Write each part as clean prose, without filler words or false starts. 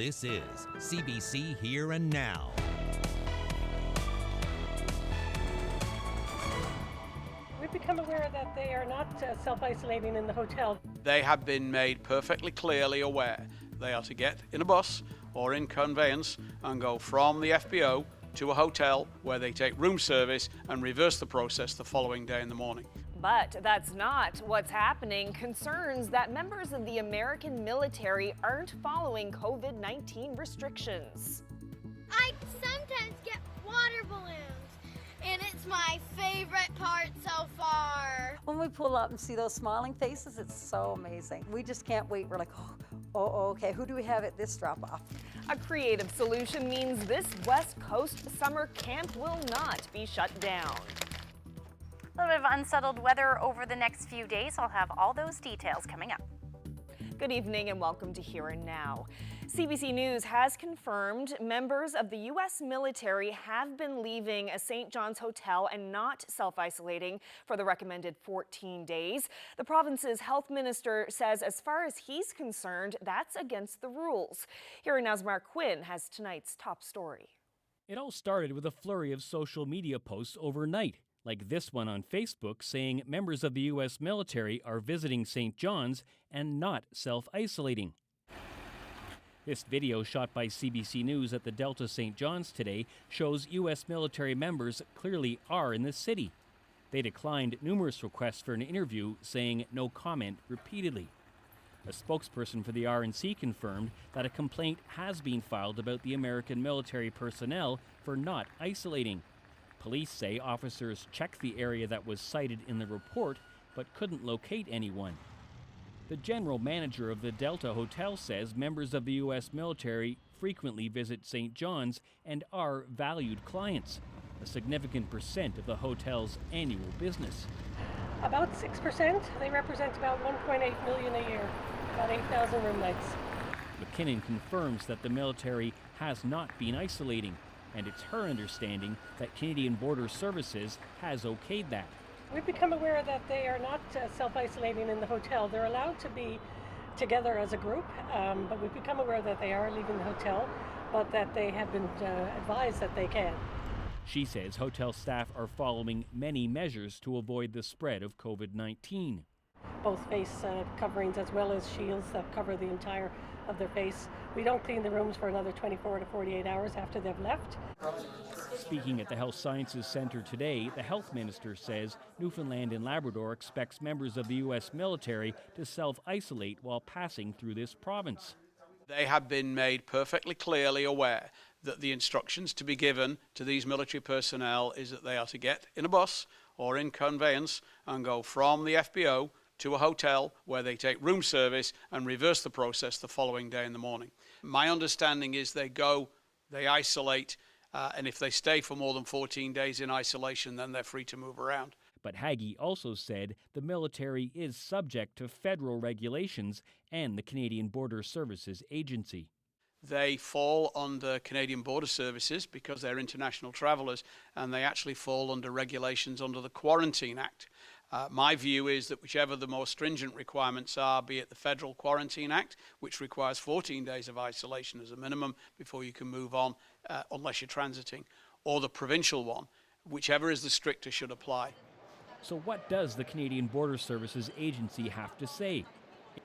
This is CBC Here and Now. We've become aware that they are not self-isolating in the hotel. They have been made perfectly clearly aware they are to get in a bus or in conveyance and go from the FBO to a hotel where they take room service and reverse the process the following day in the morning. But that's not what's happening. Concerns that members of the American military aren't following COVID-19 restrictions. I sometimes get water balloons, and it's my favorite part so far. When we pull up and see those smiling faces, it's so amazing. We just can't wait. We're like, okay, who do we have at this drop-off? A creative solution means this West Coast summer camp will not be shut down. A little bit of unsettled weather over the next few days. I'll have all those details coming up. Good evening and welcome to Here and Now. CBC News has confirmed members of the U.S. military have been leaving a St. John's hotel and not self-isolating for the recommended 14 days. The province's health minister says as far as he's concerned, that's against the rules. Here and Now's Mark Quinn has tonight's top story. It all started with a flurry of social media posts overnight, like this one on Facebook saying members of the U.S. military are visiting St. John's and not self-isolating. This video shot by CBC News at the Delta St. John's today shows U.S. military members clearly are in the city. They declined numerous requests for an interview, saying no comment repeatedly. A spokesperson for the RNC confirmed that a complaint has been filed about the American military personnel for not isolating. Police say officers checked the area that was cited in the report, but couldn't locate anyone. The general manager of the Delta Hotel says members of the U.S. military frequently visit St. John's and are valued clients, a significant percent of the hotel's annual business. About 6%. They represent about 1.8 million a year, about 8,000 room nights. McKinnon confirms that the military has not been isolating, and it's her understanding that Canadian Border Services has okayed that. We've become aware that they are not self-isolating in the hotel. They're allowed to be together as a group, but we've become aware that they are leaving the hotel, but that they have been advised that they can. She says hotel staff are following many measures to avoid the spread of COVID-19. Both face coverings as well as shields that cover the entire of their face. We don't clean the rooms for another 24 to 48 hours after they've left. Speaking at the Health Sciences Centre today, the health minister says Newfoundland and Labrador expects members of the U.S. military to self-isolate while passing through this province. They have been made perfectly clearly aware that the instructions to be given to these military personnel is that they are to get in a bus or in conveyance and go from the FBO to a hotel where they take room service and reverse the process the following day in the morning. My understanding is they go, they isolate, and if they stay for more than 14 days in isolation, then they're free to move around. But Haggie also said the military is subject to federal regulations and the Canadian Border Services Agency. They fall under Canadian Border Services because they're international travellers, and they actually fall under regulations under the Quarantine Act. My view is that whichever the more stringent requirements are, be it the Federal Quarantine Act, which requires 14 days of isolation as a minimum before you can move on, unless you're transiting, or the provincial one, whichever is the stricter should apply. So what does the Canadian Border Services Agency have to say?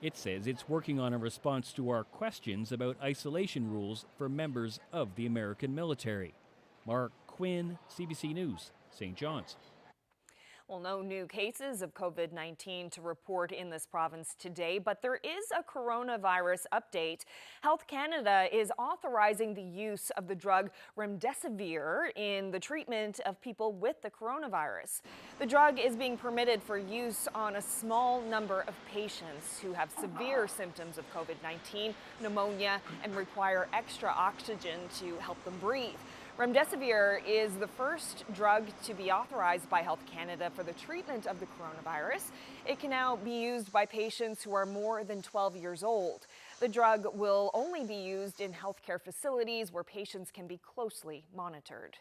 It says it's working on a response to our questions about isolation rules for members of the American military. Mark Quinn, CBC News, St. John's. Well, no new cases of COVID-19 to report in this province today, but there is a coronavirus update. Health Canada is authorizing the use of the drug remdesivir in the treatment of people with the coronavirus. The drug is being permitted for use on a small number of patients who have severe symptoms of COVID-19, pneumonia, and require extra oxygen to help them breathe. Remdesivir is the first drug to be authorized by Health Canada for the treatment of the coronavirus. It can now be used by patients who are more than 12 years old. The drug will only be used in healthcare facilities where patients can be closely monitored.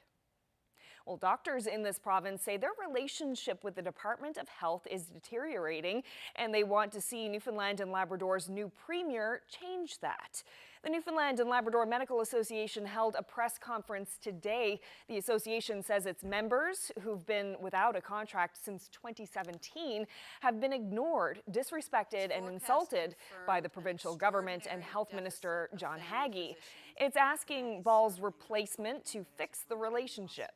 Well, doctors in this province say their relationship with the Department of Health is deteriorating, and they want to see Newfoundland and Labrador's new premier change that. The Newfoundland and Labrador Medical Association held a press conference today. The association says its members, who've been without a contract since 2017, have been ignored, disrespected, and insulted by the provincial government and Health Minister John Haggie. It's asking Ball's replacement to fix the relationship.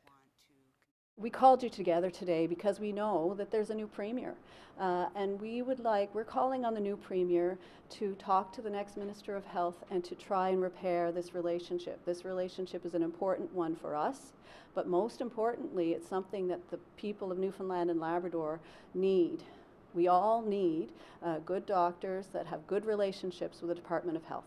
We called you together today because we know that there's a new premier, and we're calling on the new premier to talk to the next Minister of Health and to try and repair this relationship. This relationship is an important one for us, but most importantly, it's something that the people of Newfoundland and Labrador need. We all need good doctors that have good relationships with the Department of Health.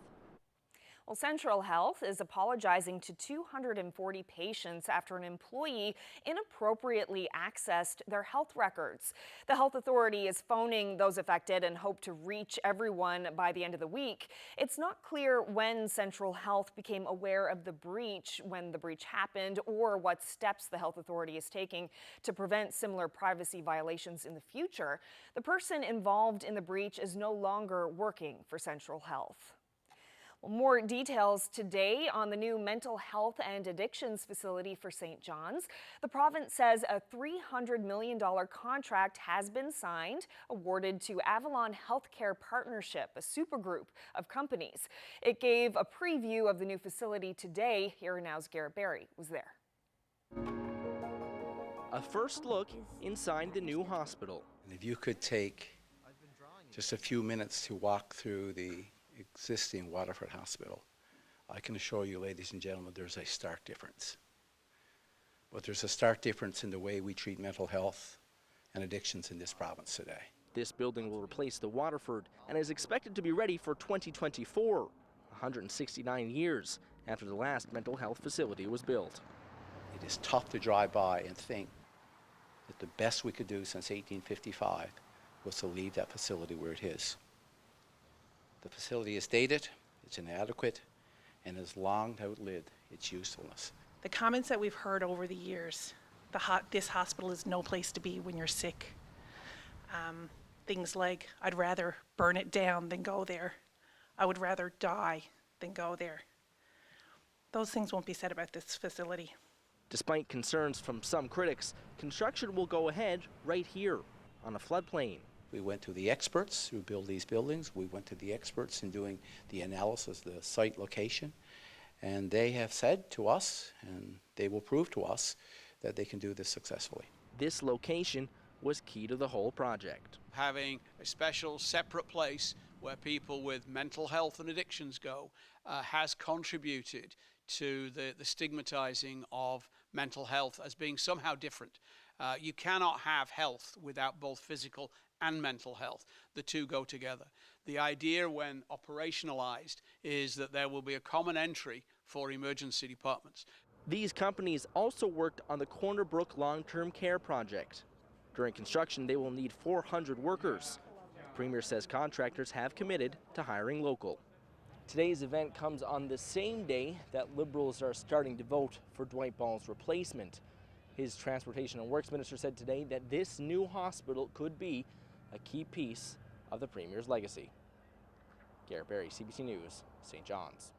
Well, Central Health is apologizing to 240 patients after an employee inappropriately accessed their health records. The health authority is phoning those affected and hope to reach everyone by the end of the week. It's not clear when Central Health became aware of the breach, when the breach happened, or what steps the health authority is taking to prevent similar privacy violations in the future. The person involved in the breach is no longer working for Central Health. More details today on the new mental health and addictions facility for St. John's. The province says a $300 million contract has been signed, awarded to Avalon Healthcare Partnership, a supergroup of companies. It gave a preview of the new facility today. Here Now's Garrett Berry was there. A first look inside the new hospital. If you could take just a few minutes to walk through the existing Waterford Hospital, I can assure you, ladies and gentlemen, there's a stark difference. But there's a stark difference in the way we treat mental health and addictions in this province today. This building will replace the Waterford and is expected to be ready for 2024, 169 years after the last mental health facility was built. It is tough to drive by and think that the best we could do since 1855 was to leave that facility where it is. The facility is dated, it's inadequate, and has long outlived its usefulness. The comments that we've heard over the years, this hospital is no place to be when you're sick. Things like, I'd rather burn it down than go there. I would rather die than go there. Those things won't be said about this facility. Despite concerns from some critics, construction will go ahead right here on a floodplain. We went to the experts who build these buildings. We went to the experts in doing the analysis of the site location. And they have said to us, and they will prove to us, that they can do this successfully. This location was key to the whole project. Having a special separate place where people with mental health and addictions go has contributed to the stigmatizing of mental health as being somehow different. You cannot have health without both physical and mental health. The two go together. The idea when operationalized is that there will be a common entry for emergency departments. These companies also worked on the Corner Brook long-term care project. During construction, they will need 400 workers. The Premier says contractors have committed to hiring local. Today's event comes on the same day that Liberals are starting to vote for Dwight Ball's replacement. His Transportation and Works Minister said today that this new hospital could be a key piece of the Premier's legacy. Garrett Berry, CBC News, St. John's.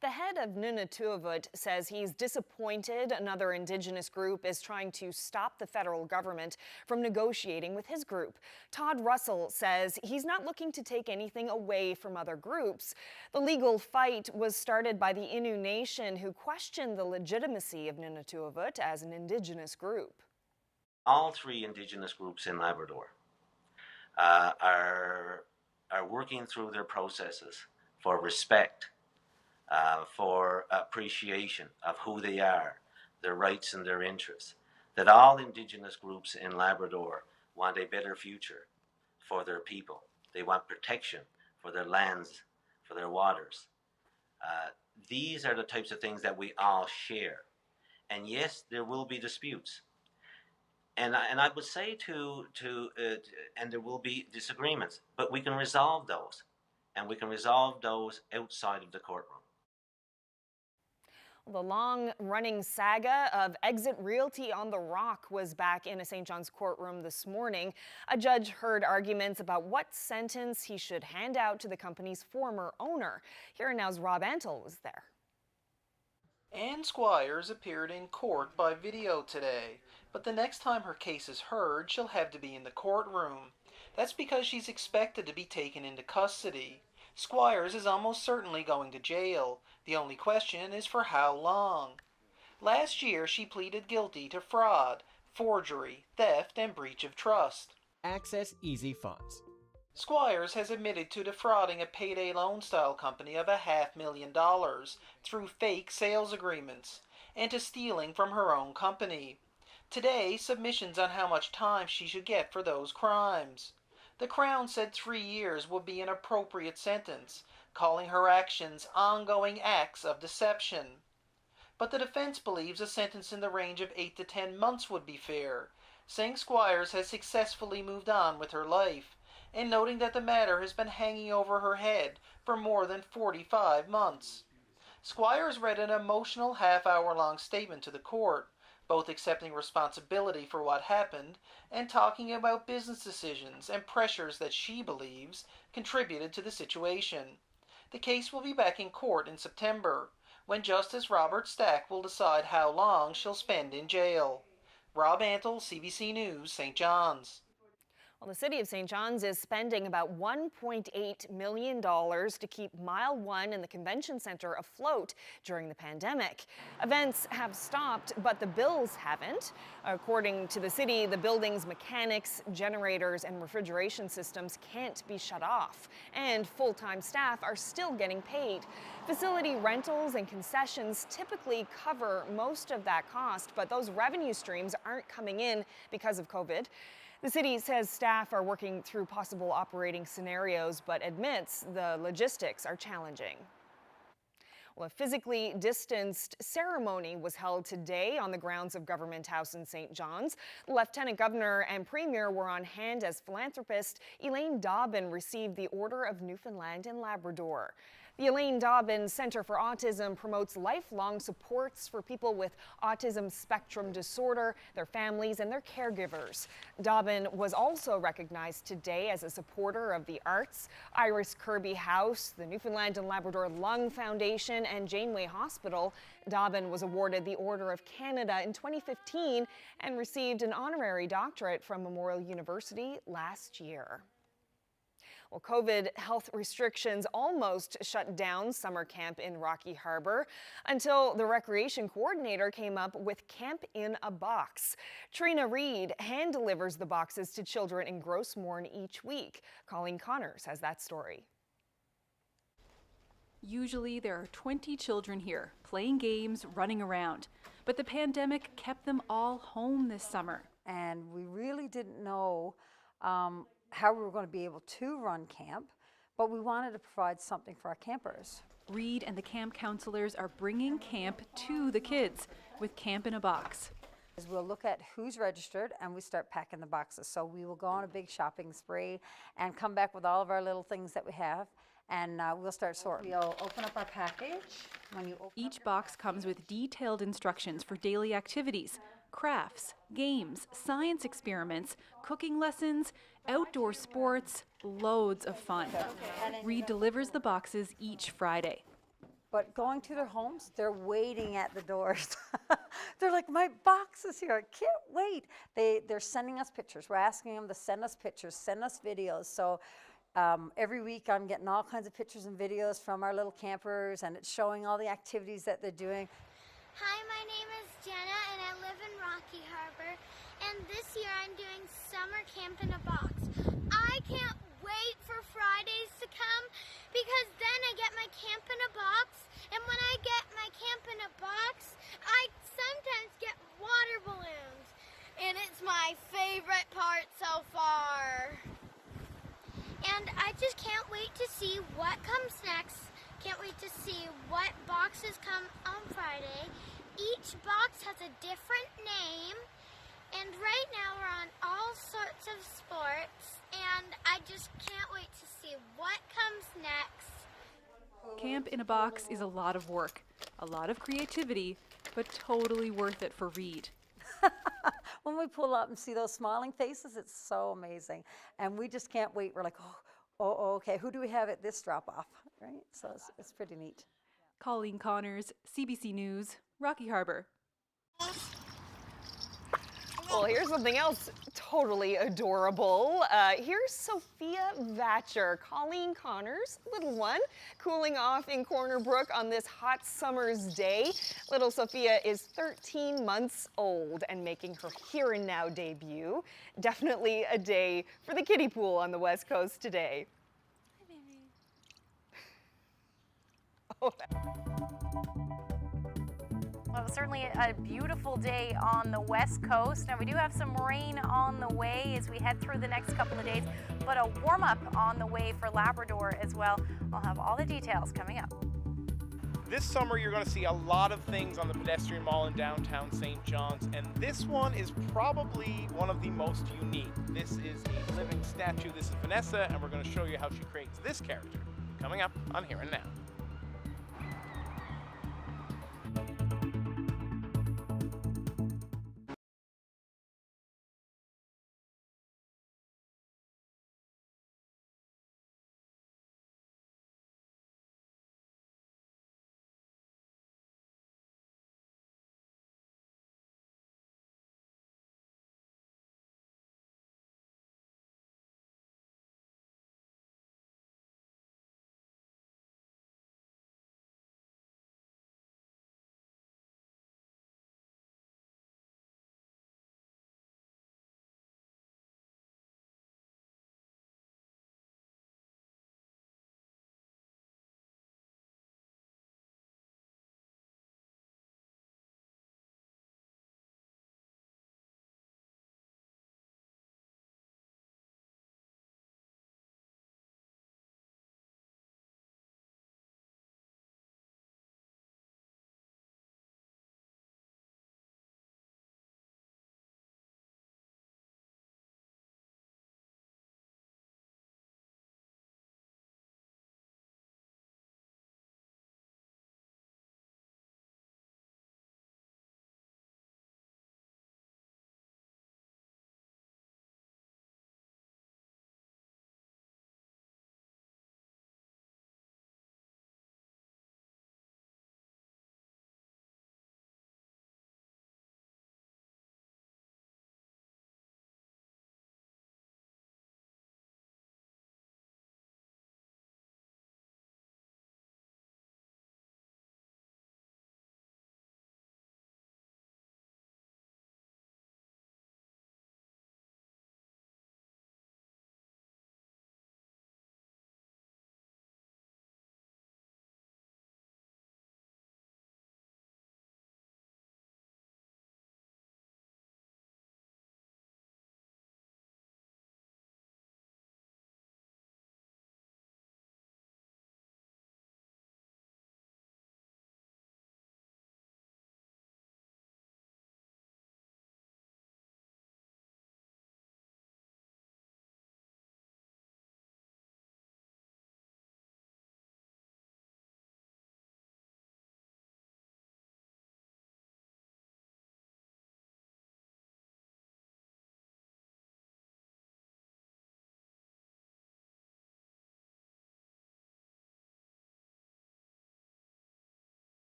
The head of Nunatuavut says he's disappointed another Indigenous group is trying to stop the federal government from negotiating with his group. Todd Russell says he's not looking to take anything away from other groups. The legal fight was started by the Innu Nation, who questioned the legitimacy of Nunatuavut as an Indigenous group. All three Indigenous groups in Labrador are working through their processes for respect, for appreciation of who they are, their rights and their interests. That all Indigenous groups in Labrador want a better future for their people. They want protection for their lands, for their waters. These are the types of things that we all share. And yes, there will be disputes. And I would say and there will be disagreements, but we can resolve those. And we can resolve those outside of the courtroom. The long-running saga of Exit Realty on the Rock was back in a St. John's courtroom this morning. A judge heard arguments about what sentence he should hand out to the company's former owner. Here Now's Rob Antle was there. Ann Squires appeared in court by video today, but the next time her case is heard, she'll have to be in the courtroom. That's because she's expected to be taken into custody. Squires is almost certainly going to jail. The only question is for how long. Last year, she pleaded guilty to fraud, forgery, theft, and breach of trust. Access easy funds. Squires has admitted to defrauding a payday loan style company of $500,000 through fake sales agreements and to stealing from her own company. Today, submissions on how much time she should get for those crimes. The Crown said 3 years would be an appropriate sentence, calling her actions ongoing acts of deception. But the defense believes a sentence in the range of 8 to 10 months would be fair, saying Squires has successfully moved on with her life, and noting that the matter has been hanging over her head for more than 45 months. Squires read an emotional half-hour-long statement to the court, both accepting responsibility for what happened and talking about business decisions and pressures that she believes contributed to the situation. The case will be back in court in September, when Justice Robert Stack will decide how long she'll spend in jail. Rob Antle, CBC News, St. John's. Well, the City of St. John's is spending about $1.8 million to keep Mile 1 in the Convention Centre afloat during the pandemic. Events have stopped, but the bills haven't. According to the city, the building's mechanics, generators, and refrigeration systems can't be shut off, and full-time staff are still getting paid. Facility rentals and concessions typically cover most of that cost, but those revenue streams aren't coming in because of COVID. The city says staff are working through possible operating scenarios, but admits the logistics are challenging. Well, a physically distanced ceremony was held today on the grounds of Government House in St. John's. Lieutenant Governor and Premier were on hand as philanthropist Elaine Dobbin received the Order of Newfoundland and Labrador. The Elaine Dobbin Center for Autism promotes lifelong supports for people with autism spectrum disorder, their families, and their caregivers. Dobbin was also recognized today as a supporter of the arts. Iris Kirby House, the Newfoundland and Labrador Lung Foundation, and Janeway Hospital. Dobbin was awarded the Order of Canada in 2015 and received an honorary doctorate from Memorial University last year. Well, COVID health restrictions almost shut down summer camp in Rocky Harbour until the recreation coordinator came up with Camp in a Box. Trina Reed hand delivers the boxes to children in Gross Mourne each week. Colleen Connors has that story. Usually there are 20 children here, playing games, running around. But the pandemic kept them all home this summer. And we really didn't know how we were going to be able to run camp, but we wanted to provide something for our campers. Reed and the camp counselors are bringing camp to the kids with Camp in a Box. We'll look at who's registered and we start packing the boxes. So we will go on a big shopping spree and come back with all of our little things that we have, and we'll start sorting. We'll open up our package. Each box comes with detailed instructions for daily activities, crafts, games, science experiments, cooking lessons, outdoor sports, loads of fun. Reed delivers the boxes each Friday. But going to their homes, they're waiting at the doors. They're like, my box is here, I can't wait. They're sending us pictures. We're asking them to send us pictures, send us videos. So every week I'm getting all kinds of pictures and videos from our little campers, and it's showing all the activities that they're doing. Hi, my name is Jenna and I live in Rocky Harbour, and this year I'm doing summer camp in a box. I can't wait for Fridays to come because then I get my camp in a box, and when I get my camp in a box, I sometimes get water balloons, and it's my favorite part so far. And I just can't wait to see what comes next. Can't wait to see what boxes come on Friday. Each box has a different name, and right now we're on all sorts of sports, and I just can't wait to see what comes next. Camp in a Box is a lot of work. A lot of creativity, but totally worth it for Reed. When we pull up and see those smiling faces, it's so amazing. And we just can't wait. We're like, oh, okay, who do we have at this drop-off, right? So it's pretty neat. Colleen Connors, CBC News, Rocky Harbour. Well, here's something else totally adorable. Here's Sophia Vatcher, Colleen Connors' little one, cooling off in Corner Brook on this hot summer's day. Little Sophia is 13 months old and making her Here and Now debut. Definitely a day for the kiddie pool on the West Coast today. Hi, baby. Oh. Well, certainly a beautiful day on the West Coast. Now, we do have some rain on the way as we head through the next couple of days, but a warm-up on the way for Labrador as well. I'll have all the details coming up. This summer, you're going to see a lot of things on the pedestrian mall in downtown St. John's, and this one is probably one of the most unique. This is a living statue. This is Vanessa, and we're going to show you how she creates this character. Coming up on Here and Now.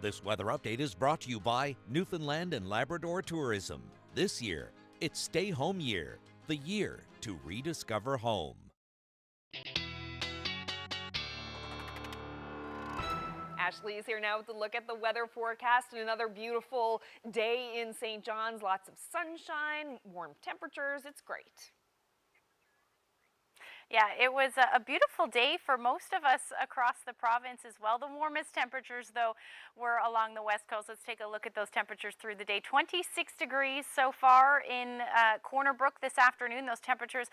This weather update is brought to you by Newfoundland and Labrador Tourism. This year, it's Stay Home Year, the year to rediscover home. Ashley is here now with a look at the weather forecast and another beautiful day in St. John's. Lots of sunshine, warm temperatures. It's great. Yeah, it was a beautiful day for most of us across the province as well. The warmest temperatures, though, were along the west coast. Let's take a look at those temperatures through the day. 26 degrees so far in Corner Brook this afternoon. Those temperatures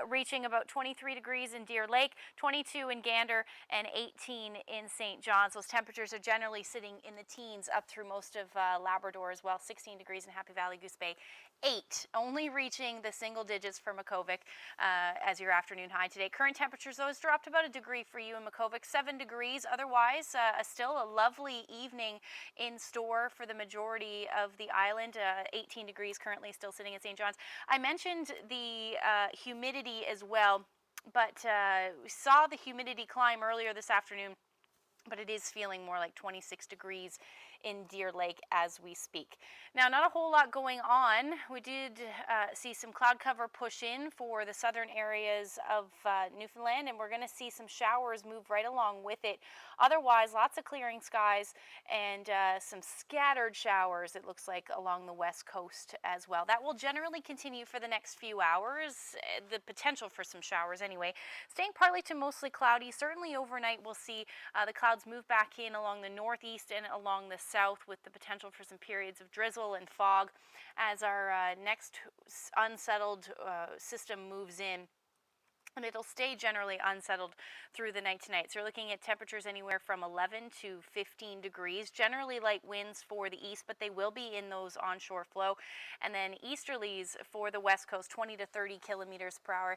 reaching about 23 degrees in Deer Lake, 22 in Gander, and 18 in St. John's. Those temperatures are generally sitting in the teens up through most of Labrador as well. 16 degrees in Happy Valley, Goose Bay. 8, only reaching the single digits for Makkovik as your afternoon high today. Current temperatures, though, has dropped about a degree for you in Makkovik, 7 degrees. Otherwise, still a lovely evening in store for the majority of the island. 18 degrees currently still sitting in St. John's. I mentioned the humidity as well, but we saw the humidity climb earlier this afternoon, but it is feeling more like 26 degrees in Deer Lake as we speak. Now, not a whole lot going on. We did see some cloud cover push in for the southern areas of Newfoundland, and we're going to see some showers move right along with it. Otherwise, lots of clearing skies and some scattered showers, it looks like, along the west coast as well. That will generally continue for the next few hours, the potential for some showers anyway. Staying partly to mostly cloudy. Certainly overnight we'll see the clouds move back in along the northeast and along the south, with the potential for some periods of drizzle and fog as our next unsettled system moves in. And it'll stay generally unsettled through the night tonight. So you're looking at temperatures anywhere from 11 to 15 degrees. Generally light winds for the east, but they will be in those onshore flow. And then easterlies for the west coast, 20 to 30 kilometers per hour.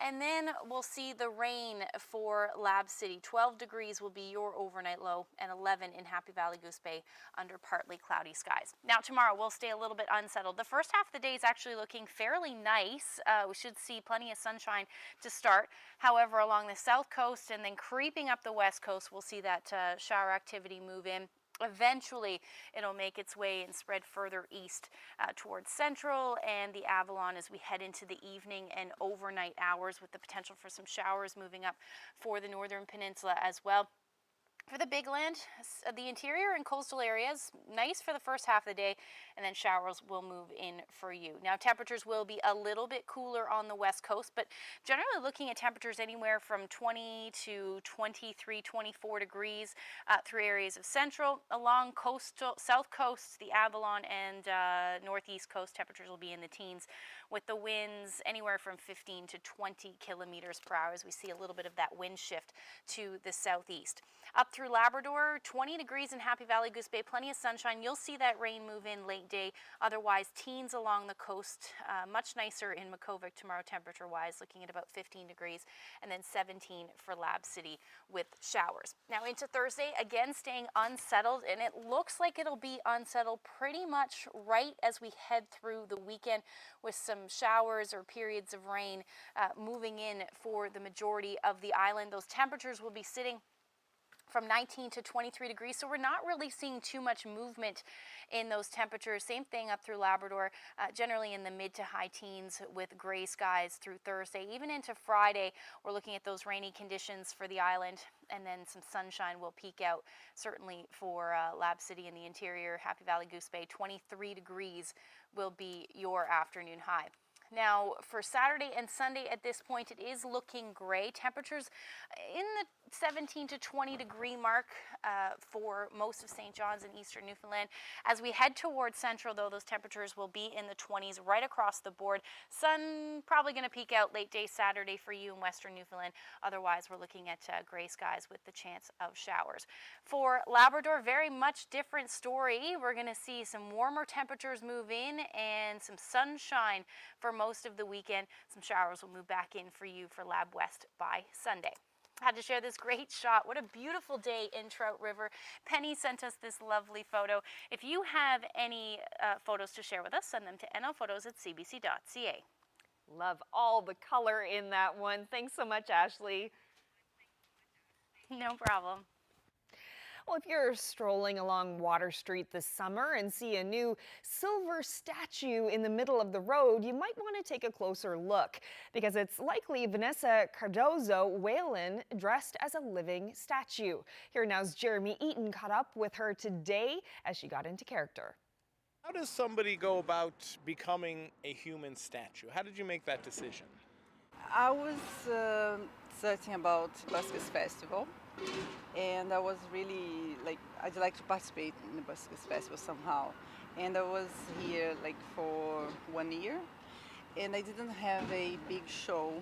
And then we'll see the rain for Lab City. 12 degrees will be your overnight low, and 11 in Happy Valley, Goose Bay under partly cloudy skies. Now tomorrow we'll stay a little bit unsettled. The first half of the day is actually looking fairly nice. We should see plenty of sunshine to start. However, along the south coast and then creeping up the west coast, we'll see that shower activity move in. Eventually, it'll make its way and spread further east towards Central and the Avalon as we head into the evening and overnight hours, with the potential for some showers moving up for the Northern Peninsula as well. For the big land, the interior and coastal areas, nice for the first half of the day, and then showers will move in for you. Now, temperatures will be a little bit cooler on the west coast, but generally looking at temperatures anywhere from 20 to 23, 24 degrees through areas of central. Along coastal, south coast, the Avalon and northeast coast, temperatures will be in the teens, with the winds anywhere from 15 to 20 kilometers per hour as we see a little bit of that wind shift to the southeast. Up through Labrador, 20 degrees in Happy Valley, Goose Bay, plenty of sunshine. You'll see that rain move in late day. Otherwise, teens along the coast, much nicer in Makkovik tomorrow temperature-wise, looking at about 15 degrees, and then 17 for Lab City with showers. Now into Thursday, again staying unsettled, and it looks like it'll be unsettled pretty much right as we head through the weekend, with some showers or periods of rain moving in for the majority of the island. Those temperatures will be sitting from 19 to 23 degrees, so we're not really seeing too much movement in those temperatures. Same thing up through Labrador, generally in the mid to high teens with gray skies through Thursday. Even into Friday, we're looking at those rainy conditions for the island, and then some sunshine will peak out, certainly for Lab City in the interior. Happy Valley, Goose Bay, 23 degrees will be your afternoon high. Now, for Saturday and Sunday at this point, it is looking gray. Temperatures in the 17 to 20 degree mark for most of St. John's and eastern Newfoundland. As we head towards Central, though, those temperatures will be in the 20s right across the board. Sun probably going to peak out late day Saturday for you in western Newfoundland. Otherwise, we're looking at gray skies with the chance of showers. For Labrador, very much different story. We're going to see some warmer temperatures move in and some sunshine for most of the weekend. Some showers will move back in for you for Lab West by Sunday. Had to share this great shot. What a beautiful day in Trout River. Penny sent us this lovely photo. If you have any photos to share with us, send them to nlphotos@cbc.ca. Love all the color in that one. Thanks so much, Ashley. No problem. Well, if you're strolling along Water Street this summer and see a new silver statue in the middle of the road, you might want to take a closer look because it's likely Vanessa Cardozo Whalen dressed as a living statue. Here now's Jeremy Eaton caught up with her today as she got into character. How does somebody go about becoming a human statue? How did you make that decision? I was searching about Buskers Festival, and I was really I'd like to participate in the Buskers Festival somehow. And I was here for 1 year, and I didn't have a big show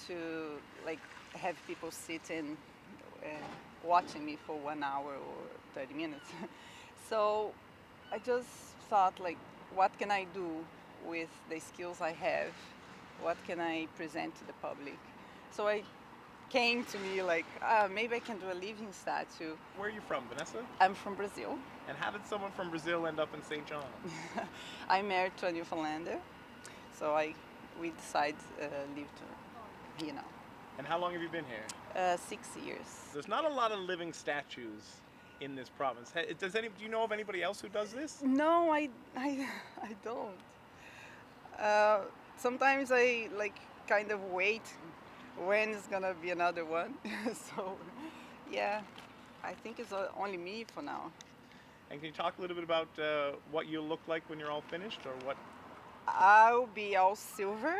to have people sit and watching me for 1 hour or 30 minutes. So I just thought, what can I do with the skills I have? What can I present to the public? So I came to me maybe I can do a living statue. Where are you from, Vanessa? I'm from Brazil. And how did someone from Brazil end up in St. John's? I'm married to a Newfoundlander, so we decided live here now. And how long have you been here? 6 years. There's not a lot of living statues in this province. Do you know of anybody else who does this? No, I don't. Sometimes I kind of wait when is gonna be another one. So yeah, I think it's only me for now. And can you talk a little bit about what you'll look like when you're all finished, or what? I'll be all silver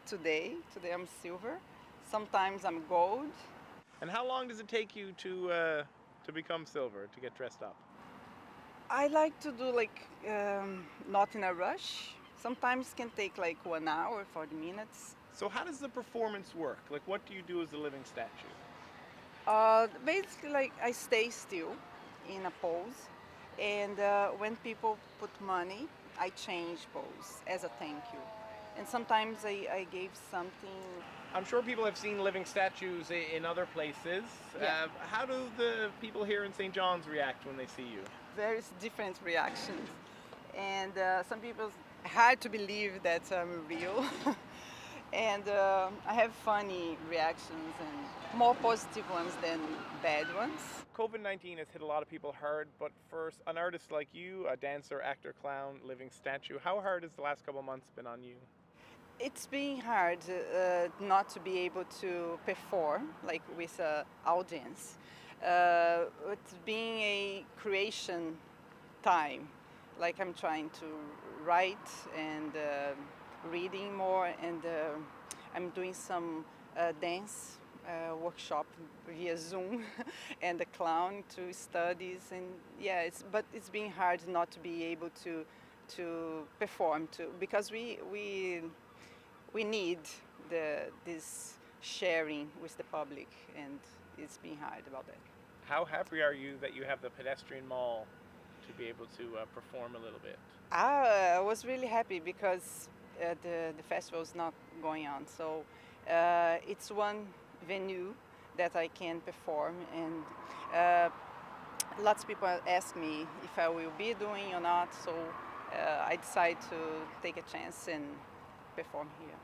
today. Today I'm silver. Sometimes I'm gold. And how long does it take you to become silver, to get dressed up? I like to do not in a rush. Sometimes can take 1 hour, 40 minutes. So how does the performance work? What do you do as a living statue? Basically, I stay still in a pose, and when people put money, I change pose as a thank you. And sometimes I gave something. I'm sure people have seen living statues in other places. Yeah. How do the people here in St. John's react when they see you? Very different reactions, and some people hard to believe that I'm real. And I have funny reactions and more positive ones than bad ones. COVID-19 has hit a lot of people hard, but for an artist like you, a dancer, actor, clown, living statue, how hard has the last couple of months been on you? It's been hard not to be able to perform with an audience. It's been a creation time. I'm trying to write and reading more, and I'm doing some dance workshop via Zoom and the clown to studies, and yeah, it's been hard not to be able to perform because we need this sharing with the public, and it's been hard about that. How happy are you that you have the pedestrian mall to be able to perform a little bit? I was really happy because the festival is not going on, so it's one venue that I can perform, and lots of people ask me if I will be doing or not, so I decided to take a chance and perform here.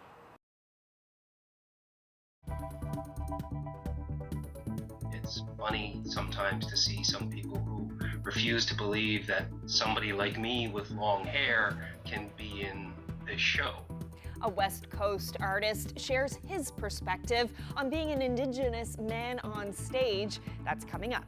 It's funny sometimes to see some people who refuse to believe that somebody like me with long hair can be in this show. A West Coast artist shares his perspective on being an Indigenous man on stage. That's coming up.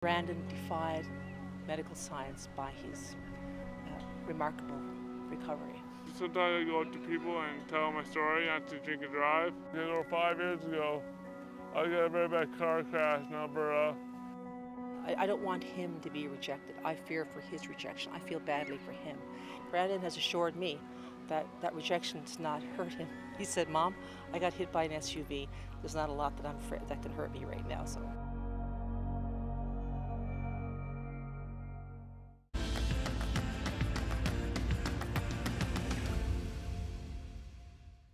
Brandon defied medical science by his remarkable recovery. Sometimes I go up to people and tell them my story, not to drink and drive. Over 5 years ago, I got a very bad car crash in Alberta. I don't want him to be rejected. I fear for his rejection. I feel badly for him. Brandon has assured me that that rejection does not hurt him. He said, "Mom, I got hit by an SUV. There's not a lot that I'm afraid that can hurt me right now." So.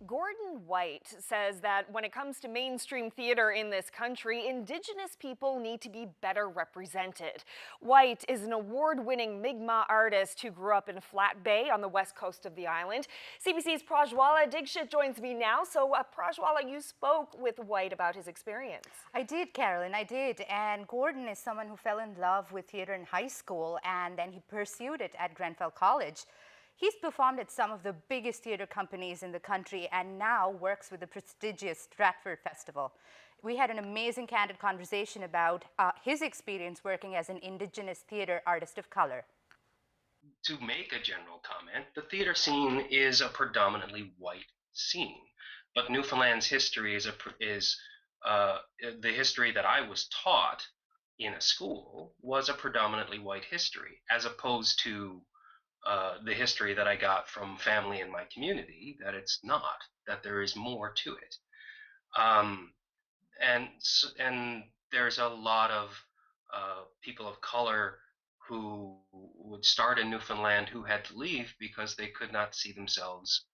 Gordon White says that when it comes to mainstream theater in this country, Indigenous people need to be better represented. White is an award-winning Mi'kmaq artist who grew up in Flat Bay on the west coast of the island. CBC's Prajwala Dikshit joins me now. So Prajwala, you spoke with White about his experience. I did, Carolyn, I did. And Gordon is someone who fell in love with theater in high school, and then he pursued it at Grenfell College. He's performed at some of the biggest theater companies in the country and now works with the prestigious Stratford Festival. We had an amazing candid conversation about his experience working as an Indigenous theater artist of color. To make a general comment, the theater scene is a predominantly white scene, but Newfoundland's history is the history that I was taught in a school was a predominantly white history, as opposed to the history that I got from family in my community, that it's not, that there is more to it. And there's a lot of people of color who would start in Newfoundland who had to leave because they could not see themselves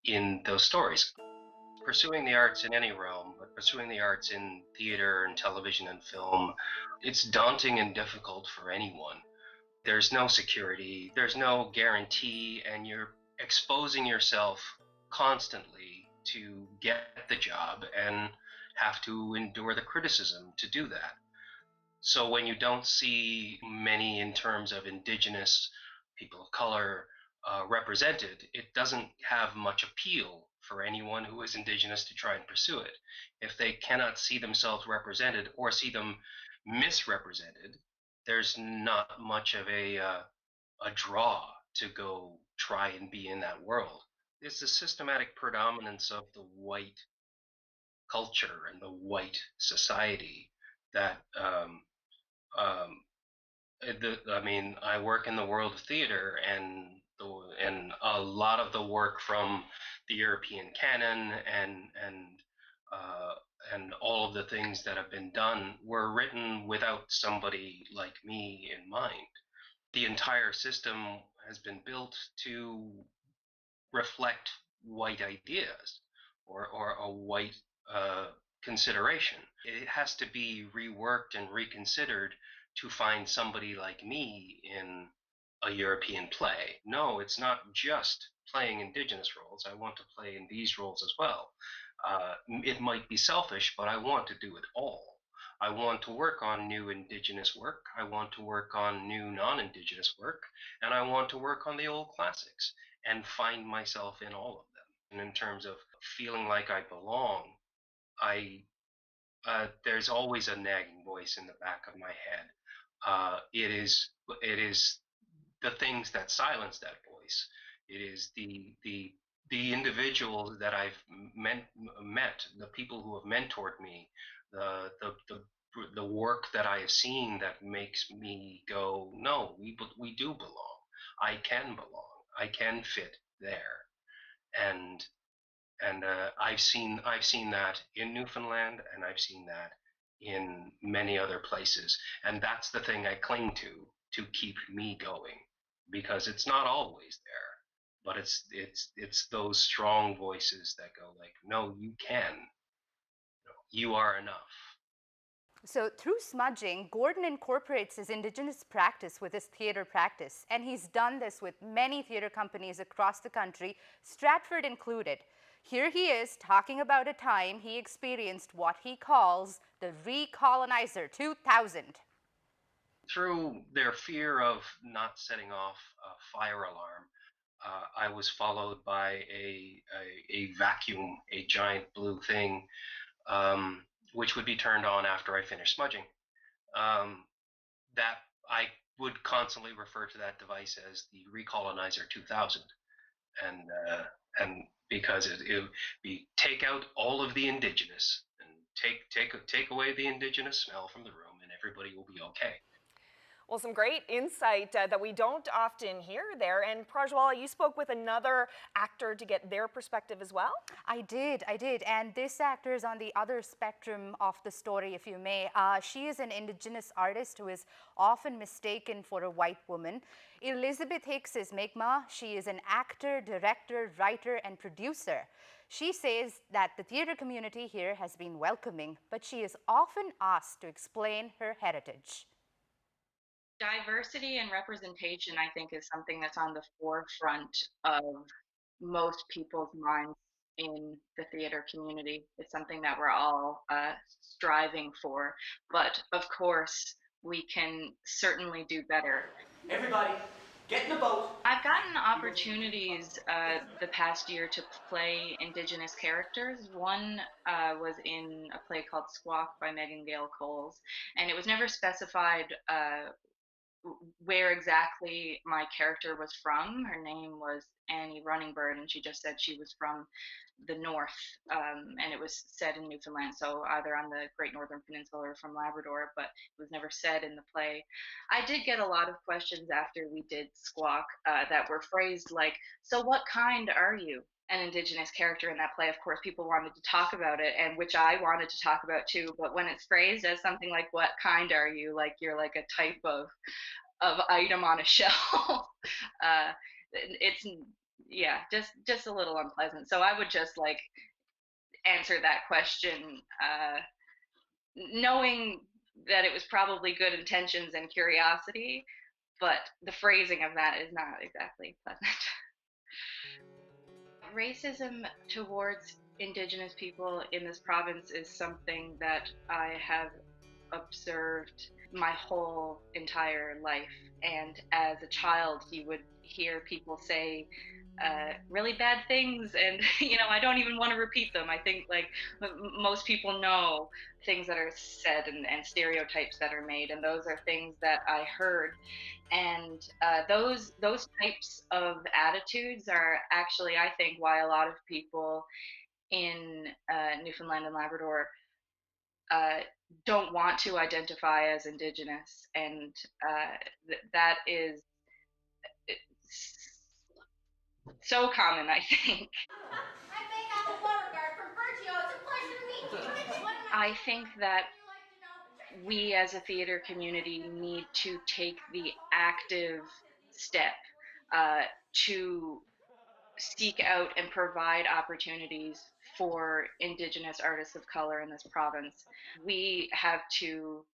in those stories. Pursuing the arts in any realm, but pursuing the arts in theater and television and film, it's daunting and difficult for anyone. There's no security, there's no guarantee, and you're exposing yourself constantly to get the job and have to endure the criticism to do that. So when you don't see many in terms of Indigenous people of color represented, it doesn't have much appeal for anyone who is Indigenous to try and pursue it. If they cannot see themselves represented or see them misrepresented, there's not much of a draw to go try and be in that world. It's the systematic predominance of the white culture and the white society that, I mean, I work in the world of theater, and a lot of the work from the European canon and all of the things that have been done were written without somebody like me in mind. The entire system has been built to reflect white ideas or a white consideration. It has to be reworked and reconsidered to find somebody like me in a European play. No, it's not just playing Indigenous roles. I want to play in these roles as well. It might be selfish, but I want to do it all. I want to work on new Indigenous work. I want to work on new non-Indigenous work, and I want to work on the old classics and find myself in all of them. And in terms of feeling like I belong, there's always a nagging voice in the back of my head. It is the things that silence that voice. It is the individuals that I've met, the people who have mentored me, the work that I have seen that makes me go, no, we do belong. I can belong. I can fit there, and I've seen that in Newfoundland, and I've seen that in many other places, and that's the thing I cling to keep me going, because it's not always there. But it's those strong voices that go like, no, you can. You are enough. So through smudging, Gordon incorporates his Indigenous practice with his theater practice, and he's done this with many theater companies across the country, Stratford included. Here he is talking about a time he experienced what he calls the Recolonizer 2000. Through their fear of not setting off a fire alarm, I was followed by a vacuum, a giant blue thing, which would be turned on after I finished smudging. that I would constantly refer to that device as the Recolonizer 2000, and because it would be take out all of the Indigenous and take away the Indigenous smell from the room, and everybody will be okay. Well, some great insight that we don't often hear there. And Prajwala, you spoke with another actor to get their perspective as well? I did. And this actor is on the other spectrum of the story, if you may. She is an Indigenous artist who is often mistaken for a white woman. Elizabeth Hicks is Mi'kmaq. She is an actor, director, writer, and producer. She says that the theatre community here has been welcoming, but she is often asked to explain her heritage. Diversity and representation, I think, is something that's on the forefront of most people's minds in the theater community. It's something that we're all striving for, but of course, we can certainly do better. Everybody, get in the boat. I've gotten opportunities the past year to play Indigenous characters. One was in a play called Squawk by Megan Gale Coles, and it was never specified where exactly my character was from. Her name was Annie Runningbird, and she just said she was from the north, and it was set in Newfoundland, so either on the Great Northern Peninsula or from Labrador, but it was never said in the play. I did get a lot of questions after we did Squawk that were phrased like, so what kind are you? An Indigenous character in that play. Of course, people wanted to talk about it, and which I wanted to talk about too, but when it's phrased as something like, what kind are you? Like you're like a type of item on a shelf. It's, yeah, just a little unpleasant. So I would just like answer that question knowing that it was probably good intentions and curiosity, but the phrasing of that is not exactly pleasant. Racism towards Indigenous people in this province is something that I have observed my whole entire life. And as a child, you would hear people say really bad things, and I don't even want to repeat them. I think like most people know things that are said and stereotypes that are made, and those are things that I heard. And those types of attitudes are actually, I think, why a lot of people in Newfoundland and Labrador don't want to identify as Indigenous, and that is so common, I think. I think that we as a theater community need to take the active step to seek out and provide opportunities for Indigenous artists of color in this province. We have to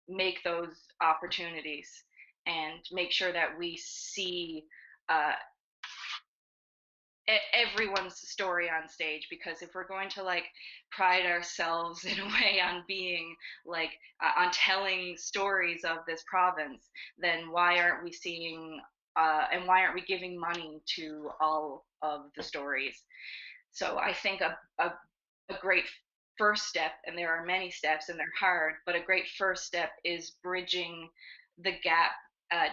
make those opportunities and make sure that we see everyone's story on stage, because if we're going to like pride ourselves in a way on being like on telling stories of this province, then why aren't we seeing and why aren't we giving money to all of the stories? So I think a great first step, and there are many steps and they're hard, but a great first step is bridging the gap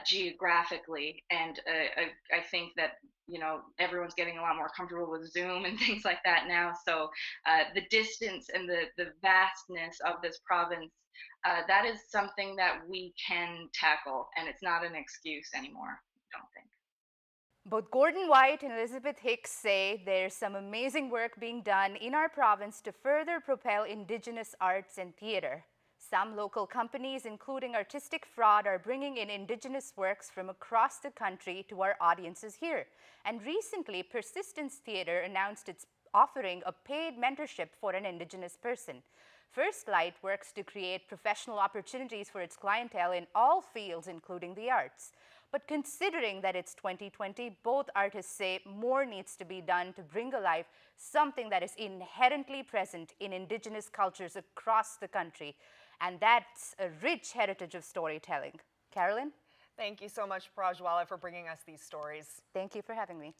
geographically. And I think that everyone's getting a lot more comfortable with Zoom and things like that now. So the distance and the vastness of this province, that is something that we can tackle, and it's not an excuse anymore, I don't think. Both Gordon White and Elizabeth Hicks say there's some amazing work being done in our province to further propel Indigenous arts and theatre. Some local companies, including Artistic Fraud, are bringing in Indigenous works from across the country to our audiences here. And recently, Persistence Theatre announced it's offering a paid mentorship for an Indigenous person. First Light works to create professional opportunities for its clientele in all fields, including the arts. But considering that it's 2020, both artists say more needs to be done to bring alive something that is inherently present in Indigenous cultures across the country. And that's a rich heritage of storytelling. Carolyn? Thank you so much, Prajwala, for bringing us these stories. Thank you for having me.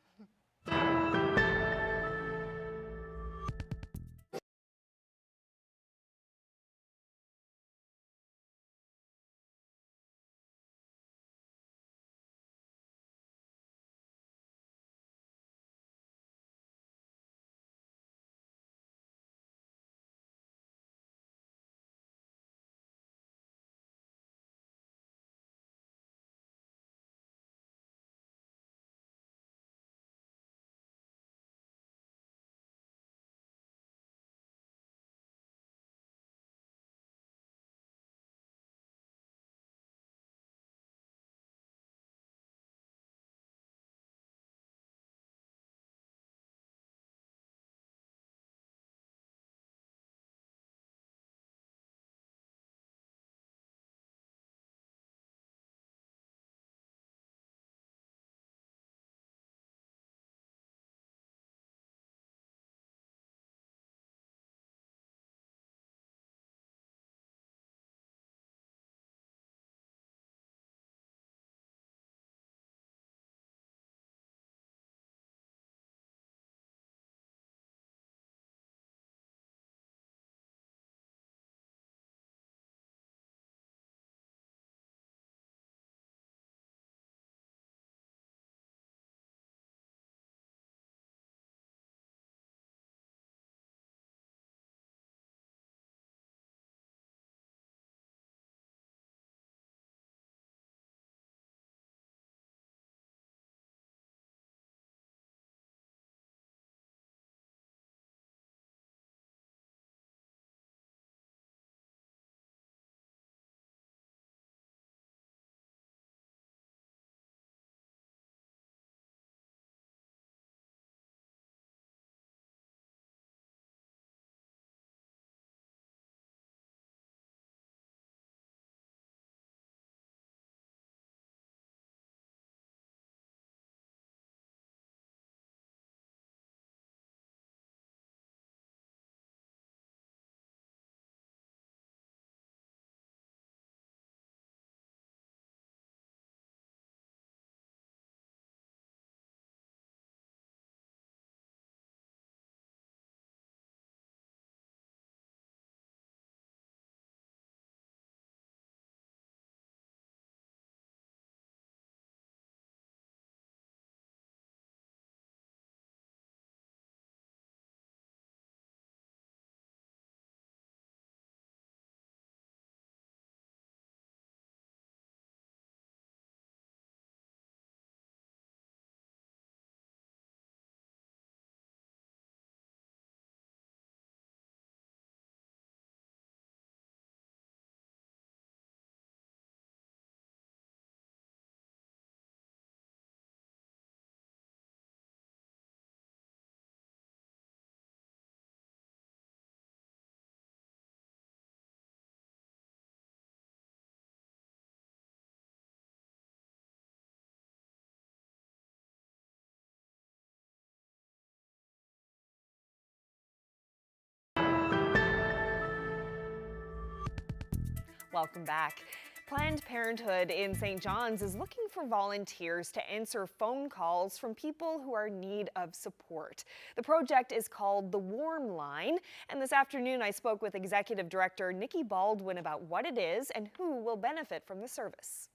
Welcome back. Planned Parenthood in St. John's is looking for volunteers to answer phone calls from people who are in need of support. The project is called The Warm Line, and this afternoon I spoke with Executive Director Nikki Baldwin about what it is and who will benefit from the service.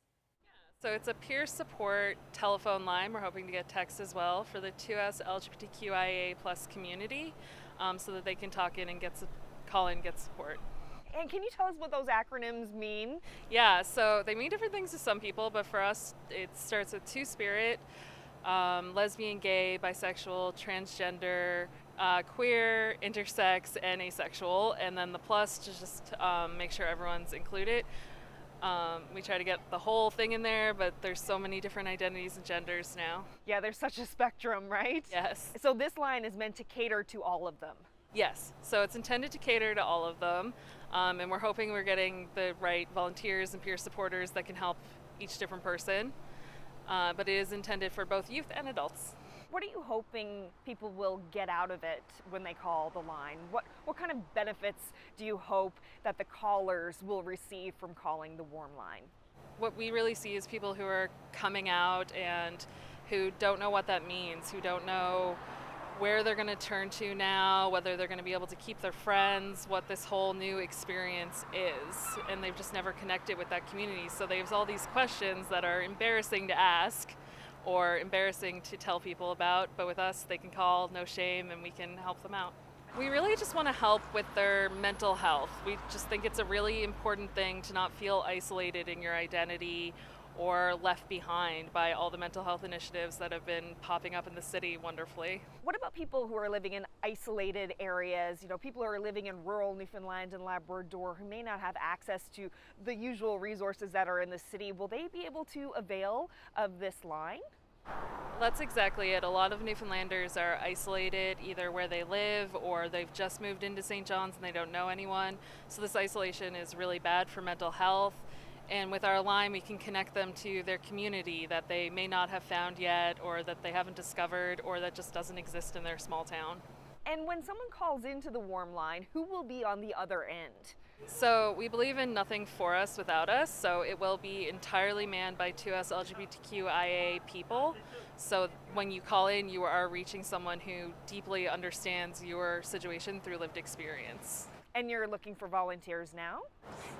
So it's a peer support telephone line. We're hoping to get text as well for the 2S LGBTQIA+ community, so that they can talk in and call in and get support. And can you tell us what those acronyms mean? Yeah, so they mean different things to some people, but for us it starts with two-spirit, lesbian, gay, bisexual, transgender, queer, intersex, and asexual, and then the plus to just make sure everyone's included. We try to get the whole thing in there, but there's so many different identities and genders now. Yeah, there's such a spectrum, right? Yes. So this line is meant to cater to all of them. Yes, so it's intended to cater to all of them, and we're hoping we're getting the right volunteers and peer supporters that can help each different person, but it is intended for both youth and adults. What are you hoping people will get out of it when they call the line? What kind of benefits do you hope that the callers will receive from calling the Warm Line? What we really see is people who are coming out and who don't know what that means, who don't know where they're going to turn to now, whether they're going to be able to keep their friends, what this whole new experience is, and they've just never connected with that community. So they have all these questions that are embarrassing to ask or embarrassing to tell people about, but with us they can call, no shame, and we can help them out. We really just want to help with their mental health. We just think it's a really important thing to not feel isolated in your identity or left behind by all the mental health initiatives that have been popping up in the city wonderfully. What about people who are living in isolated areas, people who are living in rural Newfoundland and Labrador who may not have access to the usual resources that are in the city? Will they be able to avail of this line? That's exactly it. A lot of Newfoundlanders are isolated either where they live or they've just moved into St. John's and they don't know anyone. So this isolation is really bad for mental health. And with our line, we can connect them to their community that they may not have found yet, or that they haven't discovered, or that just doesn't exist in their small town. And when someone calls into the Warm Line, who will be on the other end? So we believe in nothing for us without us, so it will be entirely manned by 2S LGBTQIA people. So when you call in, you are reaching someone who deeply understands your situation through lived experience. And you're looking for volunteers now?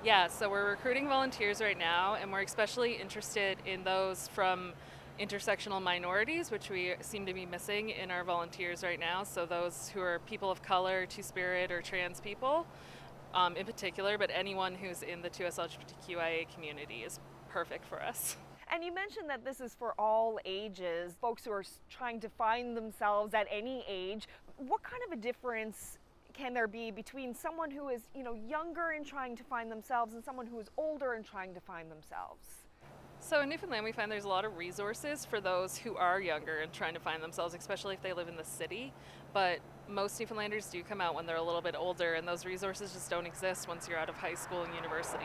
Yeah, so we're recruiting volunteers right now, and we're especially interested in those from intersectional minorities, which we seem to be missing in our volunteers right now. So those who are people of color, two-spirit, or trans people in particular, but anyone who's in the 2S LGBTQIA community is perfect for us. And you mentioned that this is for all ages, folks who are trying to find themselves at any age. What kind of a difference can there be between someone who is, younger and trying to find themselves and someone who is older and trying to find themselves? So in Newfoundland, we find there's a lot of resources for those who are younger and trying to find themselves, especially if they live in the city. But most Newfoundlanders do come out when they're a little bit older, and those resources just don't exist once you're out of high school and university.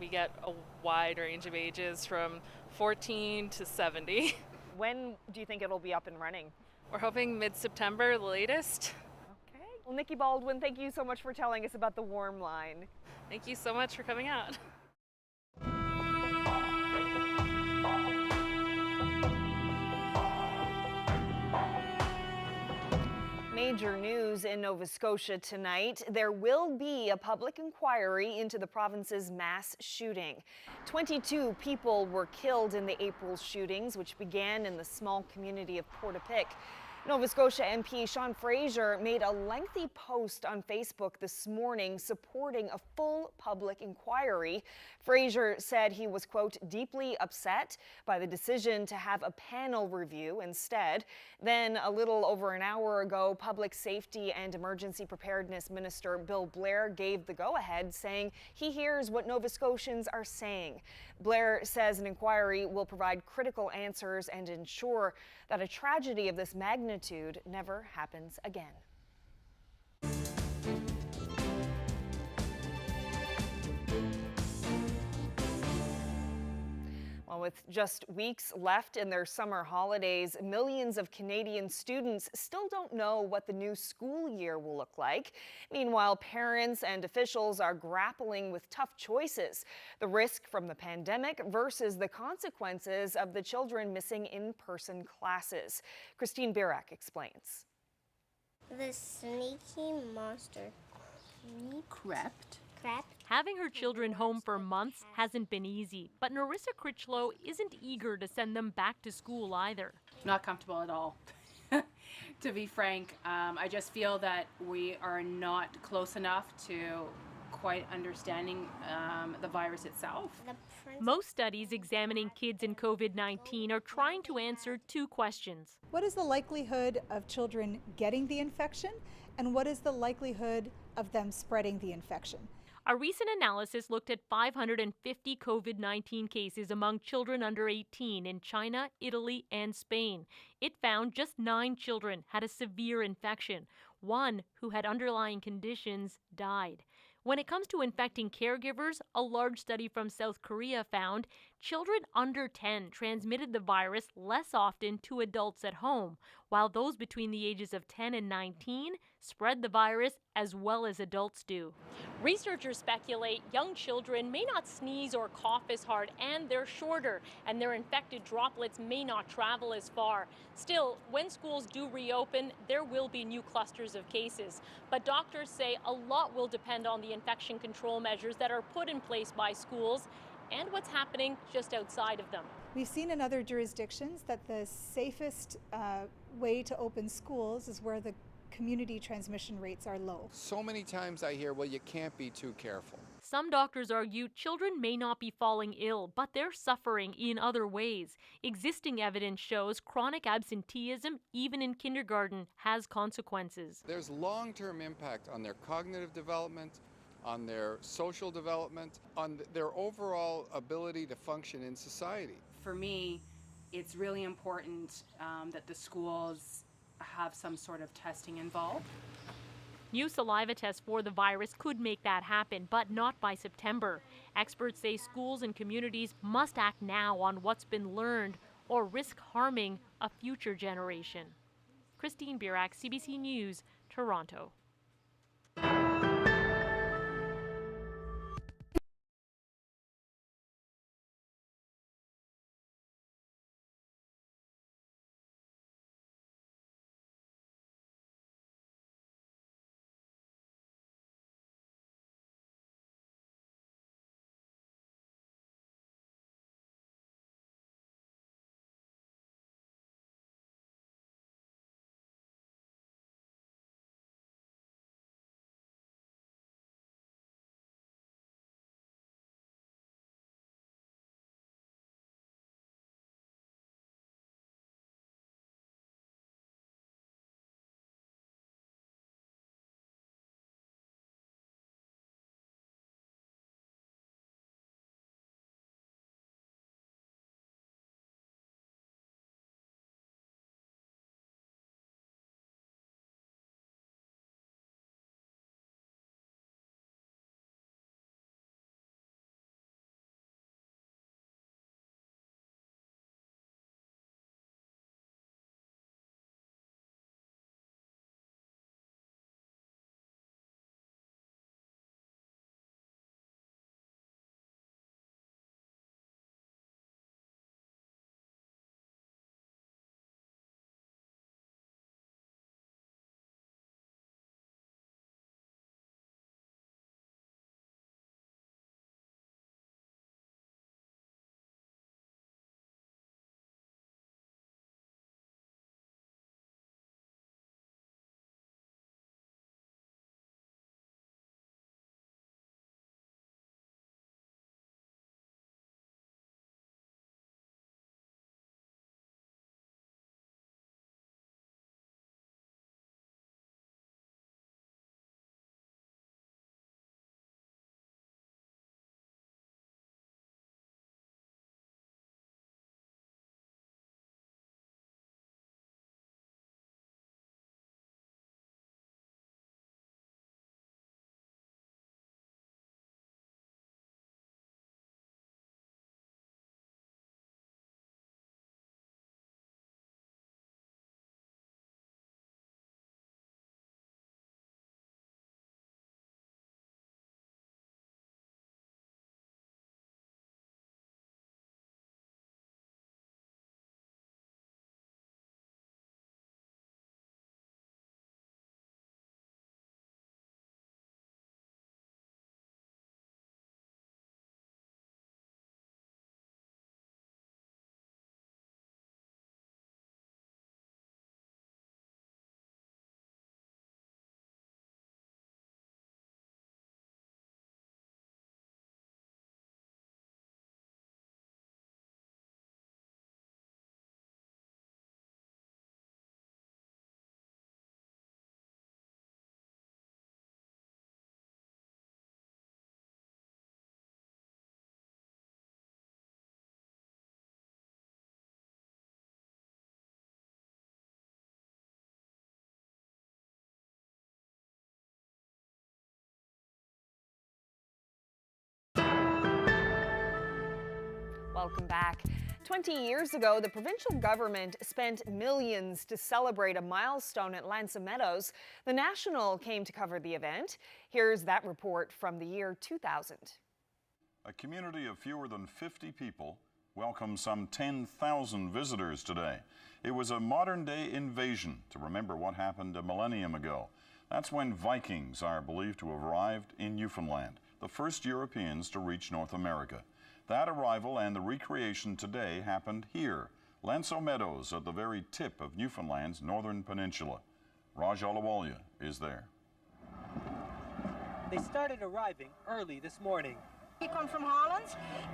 We get a wide range of ages from 14 to 70. When do you think it'll be up and running? We're hoping mid-September, the latest. Well, Nikki Baldwin, thank you so much for telling us about the Warm Line. Thank you so much for coming out. Major news in Nova Scotia tonight. There will be a public inquiry into the province's mass shooting. 22 people were killed in the April shootings, which began in the small community of Portapique. Nova Scotia MP Sean Fraser made a lengthy post on Facebook this morning supporting a full public inquiry. Fraser said he was, quote, deeply upset by the decision to have a panel review instead. Then a little over an hour ago, Public Safety and Emergency Preparedness Minister Bill Blair gave the go-ahead, saying he hears what Nova Scotians are saying. Blair says an inquiry will provide critical answers and ensure that a tragedy of this magnitude never happens again. Well, Well, with just weeks left in their summer holidays, millions of Canadian students still don't know what the new school year will look like. Meanwhile, parents and officials are grappling with tough choices. The risk from the pandemic versus the consequences of the children missing in-person classes. Christine Birak explains. The sneaky monster crept. Having her children home for months hasn't been easy, but Narissa Critchlow isn't eager to send them back to school either. Not comfortable at all. To be frank, I just feel that we are not close enough to quite understanding the virus itself. Most studies examining kids in COVID-19 are trying to answer two questions. What is the likelihood of children getting the infection, and what is the likelihood of them spreading the infection? A recent analysis looked at 550 COVID-19 cases among children under 18 in China, Italy, and Spain. It found just 9 children had a severe infection. 1 who had underlying conditions died. When it comes to infecting caregivers, a large study from South Korea found children under 10 transmitted the virus less often to adults at home, while those between the ages of 10 and 19 spread the virus as well as adults do. Researchers speculate young children may not sneeze or cough as hard, and they're shorter, and their infected droplets may not travel as far. Still, when schools do reopen, there will be new clusters of cases. But doctors say a lot will depend on the infection control measures that are put in place by schools and what's happening just outside of them. We've seen in other jurisdictions that the safest way to open schools is where the community transmission rates are low. So many times I hear, well, you can't be too careful. Some doctors argue children may not be falling ill, but they're suffering in other ways. Existing evidence shows chronic absenteeism, even in kindergarten, has consequences. There's long-term impact on their cognitive development, on their social development, on their overall ability to function in society. For me, it's really important that the schools have some sort of testing involved. New saliva tests for the virus could make that happen, but not by September. Experts say schools and communities must act now on what's been learned or risk harming a future generation. Christine Birak, CBC News, Toronto. Welcome back. 20 years ago, the provincial government spent millions to celebrate a milestone at Lanza Meadows. The National came to cover the event. Here's that report from the year 2000. A community of fewer than 50 people welcomed some 10,000 visitors today. It was a modern-day invasion to remember what happened a millennium ago. That's when Vikings are believed to have arrived in Newfoundland, the first Europeans to reach North America. That arrival and the recreation today happened here, Lanza Meadows, at the very tip of Newfoundland's northern peninsula. Raj Ahluwalia is there. They started arriving early this morning. We come from Holland,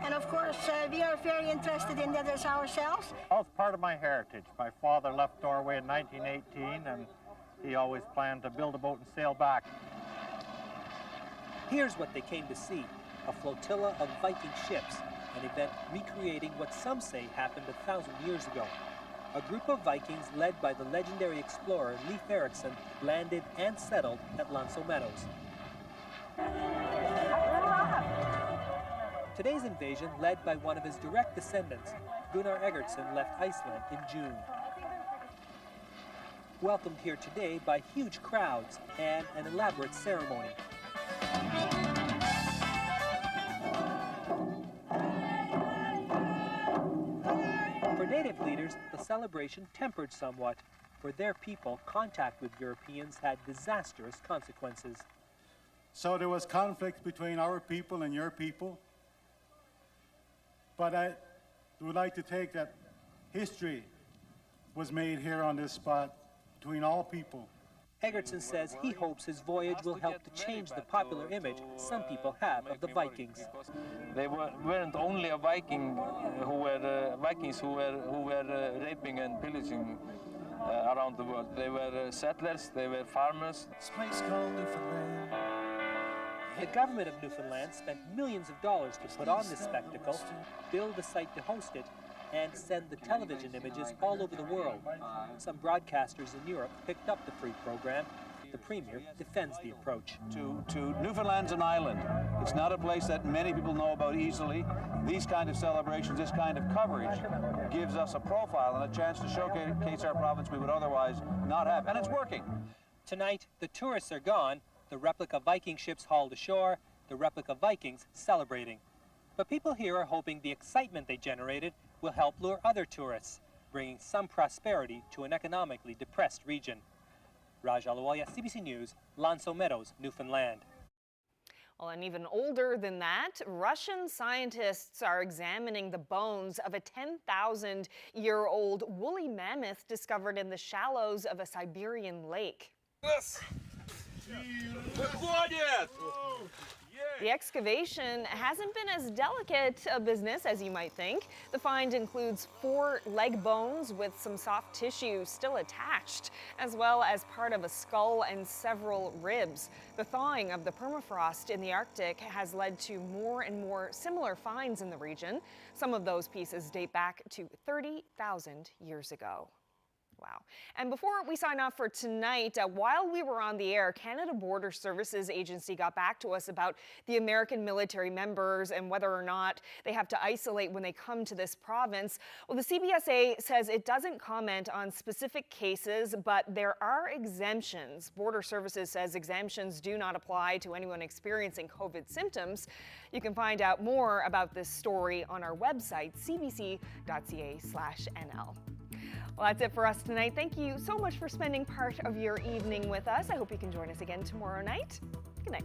and of course we are very interested in that as ourselves. Well, it's part of my heritage. My father left Norway in 1918, and he always planned to build a boat and sail back. Here's what they came to see. A flotilla of Viking ships, an event recreating what some say happened 1,000 years ago. A group of Vikings led by the legendary explorer Leif Erikson landed and settled at Lanza Meadows. Today's invasion led by one of his direct descendants. Gunnar Eggertsson left Iceland in June. Welcomed here today by huge crowds and an elaborate ceremony. For native leaders, the celebration tempered somewhat. For their people, contact with Europeans had disastrous consequences. So there was conflict between our people and your people. But I would like to take that history was made here on this spot between all people. Eggertsson says he hopes his voyage will help to change the popular image some people have of the Vikings. They weren't only a Viking Vikings who were raping and pillaging around the world. They were settlers, they were farmers. The government of Newfoundland spent millions of dollars to put on this spectacle, build a site to host it, and send the television images all over the world. Some broadcasters in Europe picked up the free program. The Premier defends the approach. To Newfoundland's an island. It's not a place that many people know about easily. These kind of celebrations, this kind of coverage gives us a profile and a chance to showcase our province we would otherwise not have, and it's working. Tonight, the tourists are gone, the replica Viking ships hauled ashore, the replica Vikings celebrating. But people here are hoping the excitement they generated will help lure other tourists, bringing some prosperity to an economically depressed region. Raj Ahluwalia, CBC News, Lanza Meadows, Newfoundland. Well, and even older than that, Russian scientists are examining the bones of a 10,000-year-old woolly mammoth discovered in the shallows of a Siberian lake. Yes. The excavation hasn't been as delicate a business as you might think. The find includes 4 leg bones with some soft tissue still attached, as well as part of a skull and several ribs. The thawing of the permafrost in the Arctic has led to more and more similar finds in the region. Some of those pieces date back to 30,000 years ago. Wow. And before we sign off for tonight, while we were on the air, Canada Border Services Agency got back to us about the American military members and whether or not they have to isolate when they come to this province. Well, the CBSA says it doesn't comment on specific cases, but there are exemptions. Border Services says exemptions do not apply to anyone experiencing COVID symptoms. You can find out more about this story on our website, cbc.ca/NL. Well, that's it for us tonight. Thank you so much for spending part of your evening with us. I hope you can join us again tomorrow night. Good night.